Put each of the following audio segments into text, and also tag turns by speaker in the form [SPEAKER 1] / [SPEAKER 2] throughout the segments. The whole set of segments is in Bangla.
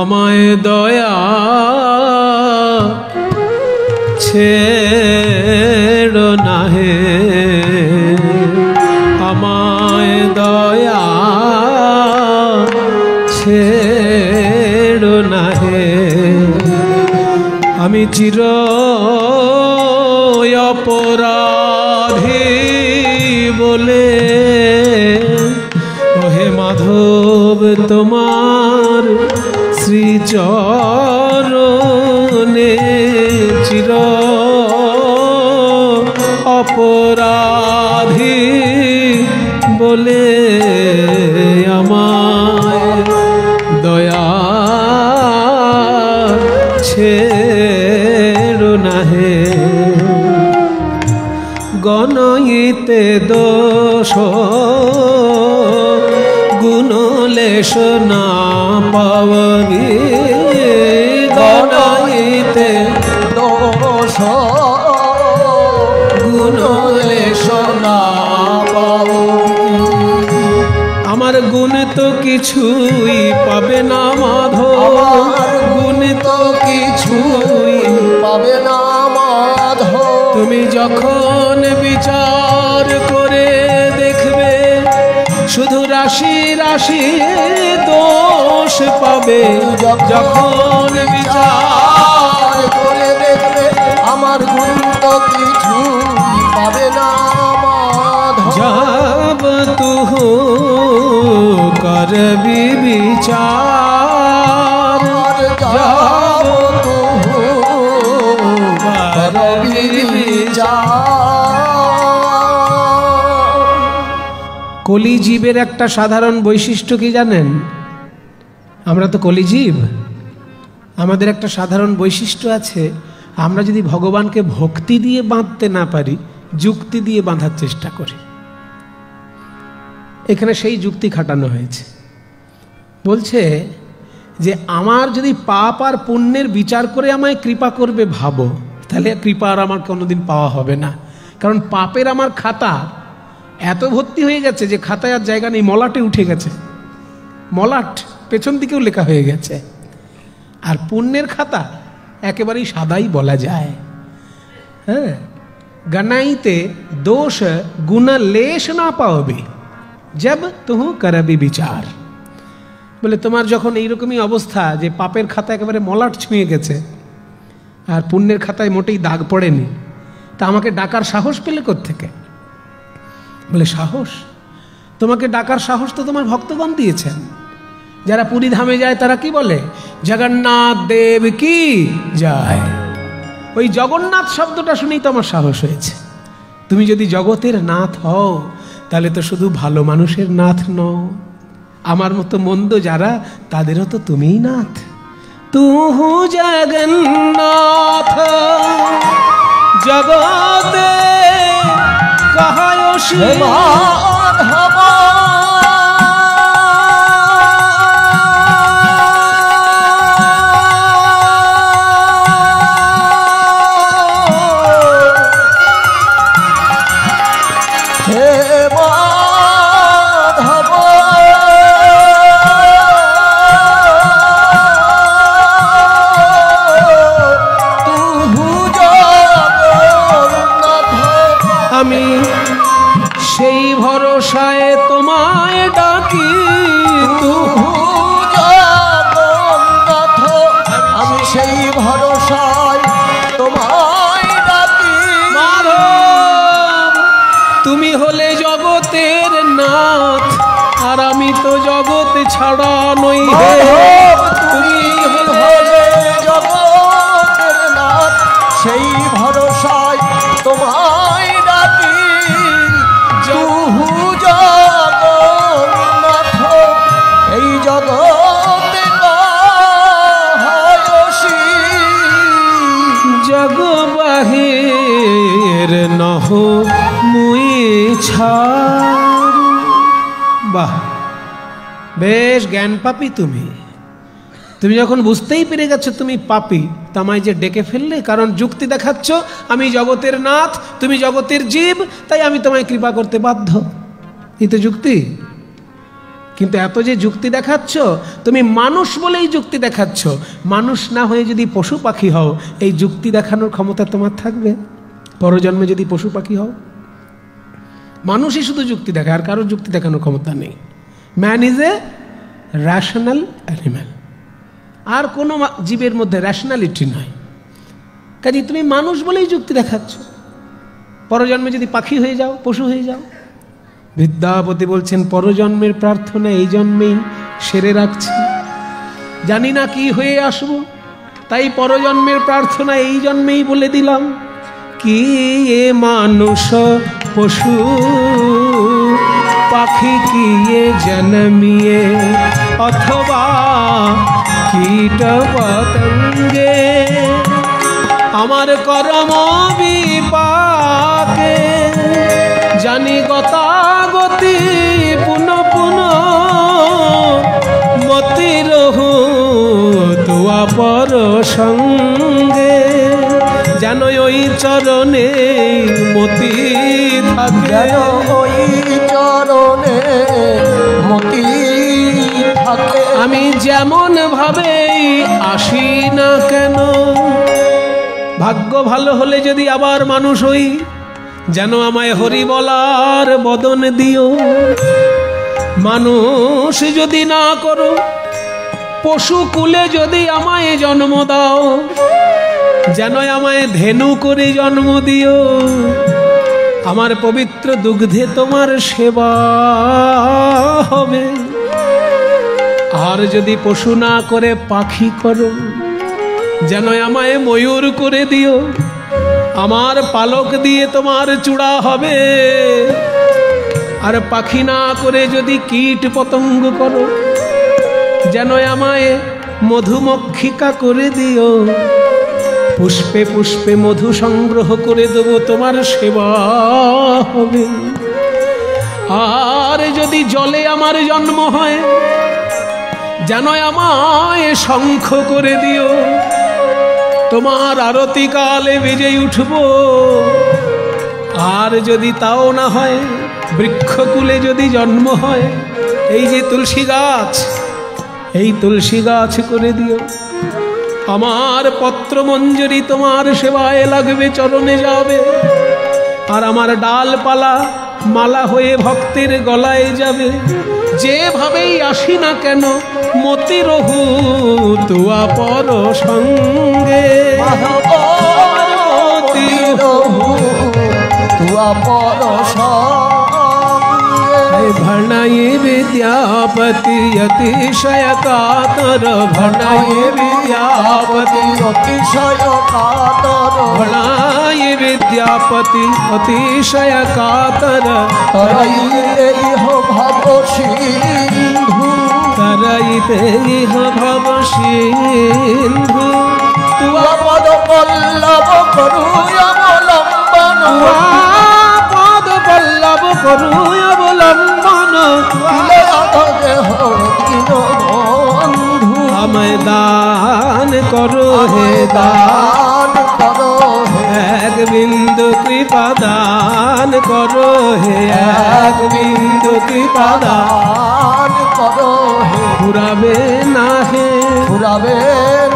[SPEAKER 1] আমায় দয়া ছেড়ো না হে, আমায় দয়া ছেড়ো না হে। আমি চির অপরাধী বলে ওহে মাধব তোমার শ্রীচরণে চির অপরাধী বলে আমায় দয়া ছেড়ো না হে। গণইতে দোষ গুণলেশ না পাবি, গণইতে
[SPEAKER 2] দোষ গুণলেশ না পাবি।
[SPEAKER 1] আমার গুণ তো কিছুই পাবে না মাধব,
[SPEAKER 2] আমার গুণ তো কিছুই পাবে না মাধব।
[SPEAKER 1] তুমি যখন বিচার করে দেখবে শুধু রাশি রাশি দোষ পাবে, যখন বিচার
[SPEAKER 2] করে দেখবে আমার গুণ তো কিছুই পাবে না মাধব।
[SPEAKER 1] যাব তুহু করবি বিচার, যাব তুহু করবি বিচার। কলিজীবের একটা সাধারণ বৈশিষ্ট্য কি জানেন? আমরা তো কলিজীব, আমাদের একটা সাধারণ বৈশিষ্ট্য আছে, আমরা যদি ভগবানকে ভক্তি দিয়ে বাঁধতে না পারি, যুক্তি দিয়ে বাঁধার চেষ্টা করি। এখানে সেই যুক্তি খাটানো হয়েছে। বলছে যে আমার যদি পাপ আর পুণ্যের বিচার করে আমায় কৃপা করবে ভাবো, তাহলে কৃপা আর আমার কোনোদিন পাওয়া হবে না। কারণ পাপের আমার খাতা এত ভর্তি হয়ে গেছে যে খাতায় আর জায়গা নেই, মলাটে উঠে গেছে, মলাট পেছন দিকেও লেখা হয়ে গেছে। আর পুণ্যের খাতা একেবারেই সাদাই বলা যায়। হ্যাঁ, গনাইতে দোষ গুণা লেশ না পাওবে জব তুহু করবি বিচার। বলে তোমার যখন এইরকমই অবস্থা যে পাপের খাতা একেবারে মলাট ছুঁয়ে গেছে আর পুণ্যের খাতায় মোটেই দাগ পড়েনি, তা আমাকে ডাকার সাহস পেলে কোত্থেকে? বলে সাহস, তোমাকে ডাকার সাহস তো তোমার ভক্তগণ দিয়েছেন। যারা পুরী ধামে যায় তারা কি বলে? জগন্নাথ দেব কি যায়। ওই জগন্নাথ শব্দটা শুনেই তো আমার সাহস হয়েছে। তুমি যদি জগতের নাথ হও তাহলে তো শুধু ভালো মানুষের নাথ নও, আমার মতো মন্দ যারা তাদেরও তো তুমিই নাথ। তুহু জগন্নাথ জগতে কহায়সি
[SPEAKER 2] মাধব।
[SPEAKER 1] আমি সেই ভরসায় তোমায় ডাকি,
[SPEAKER 2] তুহু জগন্নাথ। আমি সেই ভরসায় তোমায় ডাকি।
[SPEAKER 1] মাধব তুমি হলে জগতের নাথ, আর আমি তো জগৎ ছাড়া নই হে।
[SPEAKER 2] তুমি হলে জগতের নাথ, সেই ভরসায় তোমায় ডাকি। তুহু জগন্নাথ এই জগতে কহায়সি।
[SPEAKER 1] জগ বাহির নহ মুই ছাড়। বাহ, বেশ জ্ঞান পাপী তুমি। তুমি যখন বুঝতেই পেরে গেছো তুমি পাপী, তামায় যে ডেকে ফেললে, কারণ যুক্তি দেখাচ্ছ আমি জগতের নাথ, তুমি জগতের জীব, তাই আমি তোমায় কৃপা করতে বাধ্য। এই তো যুক্তি। কিন্তু এত যে যুক্তি দেখাচ্ছ, তুমি মানুষ বলেই যুক্তি দেখাচ্ছ। মানুষ না হয়ে যদি পশু পাখি হও, এই যুক্তি দেখানোর ক্ষমতা তোমার থাকবে? পরজন্মে যদি পশু পাখি হও, মানুষই শুধু যুক্তি দেখায়, আর কারোর যুক্তি দেখানোর ক্ষমতা নেই। Man is a rational animal, আর কোনো জীবের মধ্যে র্যাশনালিটি নয়। কাজে তুমি মানুষ বলেই যুক্তি দেখাচ্ছ, পরজন্মে যদি পাখি হয়ে যাও, পশু হয়ে যাও। বিদ্যাপতি বলছেন, পরজন্মের প্রার্থনা এই জন্মেই সেরে রাখছি, জানি না কি হয়ে আসবো, তাই পরজন্মের প্রার্থনা এই জন্মেই বলে দিলাম। কি এ মানুষ পশু পাখি, কি এ জন্মিয়ে অথবা কীট পতঙ্গে, আমার কর্ম বিপাকে জানি গতাগতি পুন পুন, মতি রহু তোয়া পর সঙ্গে, যেন ওই চরণে মতি থাকে,
[SPEAKER 2] ওই চরণে মতি থাকে।
[SPEAKER 1] আমি যেমন ভাবেই আসি না কেন, ভাগ্য ভালো হলে যদি আবার মানুষ হই, যেন আমায় হরি বলার বদন দিও। মানুষ যদি না করো, পশু কুলে যদি আমায় জন্ম দাও, যেন আমায় ধেনু করে জন্ম দিও। আমার পবিত্র দুগ্ধে তোমার সেবা হবে। আর যদি পশু না করে পাখি করো, যেন আমায় ময়ূর করে দিও। আমার পালক দিয়ে তোমার চূড়া হবে। আর পাখি না করে যদি কীট পতঙ্গ করো, যেন আমায় মধুমক্ষিকা করে দিও। পুষ্পে পুষ্পে মধু সংগ্রহ করে দেবো, তোমার সেবা হবে। আর যদি জলে আমার জন্ম হয়, যেন আমায় শঙ্খ করে দিও। তোমার আরতি কালে বেজে উঠব। আর যদি তাও না হয়, বৃক্ষকুলে যদি জন্ম হয়, এই যে তুলসী গাছ, এই তুলসী গাছ করে দিও। আমার পত্র মঞ্জরি তোমার সেবায় লাগবে, চরণে যাবে। আর আমার ডালপালা মালা হয়ে ভক্তের গলায় যাবে। যেভাবেই আসি না কেন, মতি রহু তোয়া পর সঙ্গে,
[SPEAKER 2] মতি রহু তোয়া পর সঙ্গে।
[SPEAKER 1] ভণাই বিদ্যাপতি অতিশয় কাতর, ভণাই বিদ্যাপতি
[SPEAKER 2] অতিশয় কাতর,
[SPEAKER 1] ভণাই বিদ্যাপতি অতিশয় কাতর।
[SPEAKER 2] তরাইতে ইহ ভব সিন্ধু,
[SPEAKER 1] তরাইতে ইহ ভব সিন্ধু।
[SPEAKER 2] তুয়া পদ পল্লব করু অবলম্বন,
[SPEAKER 1] পদ পল্লব করু অবলম্বন।
[SPEAKER 2] দেহ দীন বন্ধু,
[SPEAKER 1] আমায় দান করো হে দান,
[SPEAKER 2] করো
[SPEAKER 1] এক বিন্দু কৃপা দান করো হে, এক বিন্দু কৃপা
[SPEAKER 2] দান করো হে।
[SPEAKER 1] ফুরাবে না হে,
[SPEAKER 2] ফুরাবে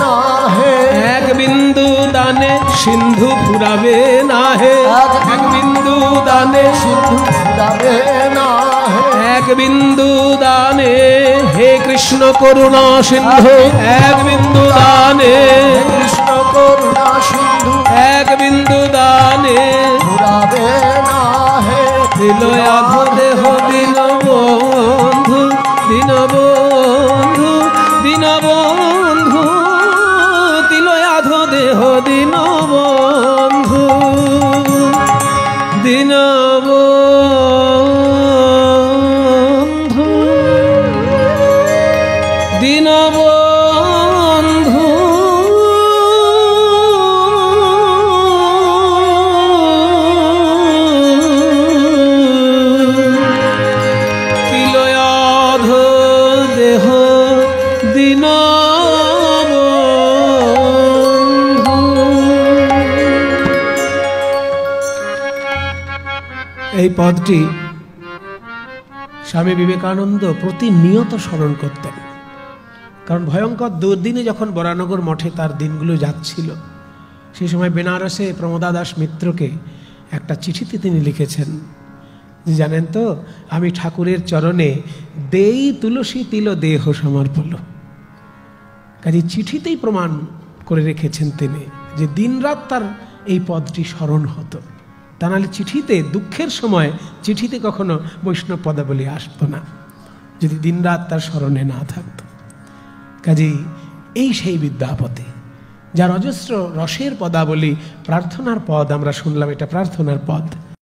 [SPEAKER 2] না হে,
[SPEAKER 1] এক বিন্দু দানে সিন্ধু ফুরাবে না হে, এক বিন্দু দানে
[SPEAKER 2] সিন্ধু ফুরাবে না হে।
[SPEAKER 1] এক বিন্দু দানে হে কৃষ্ণ করুণা সিন্ধু, এক বিন্দু দানে
[SPEAKER 2] কৃষ্ণ করুণা সিন্ধু,
[SPEAKER 1] এক বিন্দু দানে
[SPEAKER 2] ফুরাবে না হে।
[SPEAKER 1] দিলয়াধ দেহ দিন বন্ধু, দিন বন্ধু, দিন বন্ধু। দিলয়াধ দেহ দিন বন্ধু, দিন বন্ধু, দিন বন্ধু। তিলয়াধ দেহ দিন বন্ধু। এই পদটি স্বামী বিবেকানন্দ প্রতিনিয়ত স্মরণ করতেন। কারণ ভয়ঙ্কর দুর্দিনে যখন বরানগর মঠে তার দিনগুলো যাচ্ছিল, সেই সময় বেনারসে প্রমোদা দাস মিত্রকে একটা চিঠিতে তিনি লিখেছেন যে, জানেন তো, আমি ঠাকুরের চরণে দেই তুলসী তিল দেহ সমর্পণ। কাজে চিঠিতেই প্রমাণ করে রেখেছেন তিনি যে দিনরাত তার এই পদটি স্মরণ হতো। তা নাহলে চিঠিতে, দুঃখের সময় চিঠিতে কখনো বৈষ্ণব পদাবলী আসতো না, যদি দিনরাত তার স্মরণে না থাকতো। কাজেই এই সেই বিদ্যাপতি, যার অজস্র রসের পদাবলী, প্রার্থনার পদ আমরা শুনলাম, এটা প্রার্থনার পদ।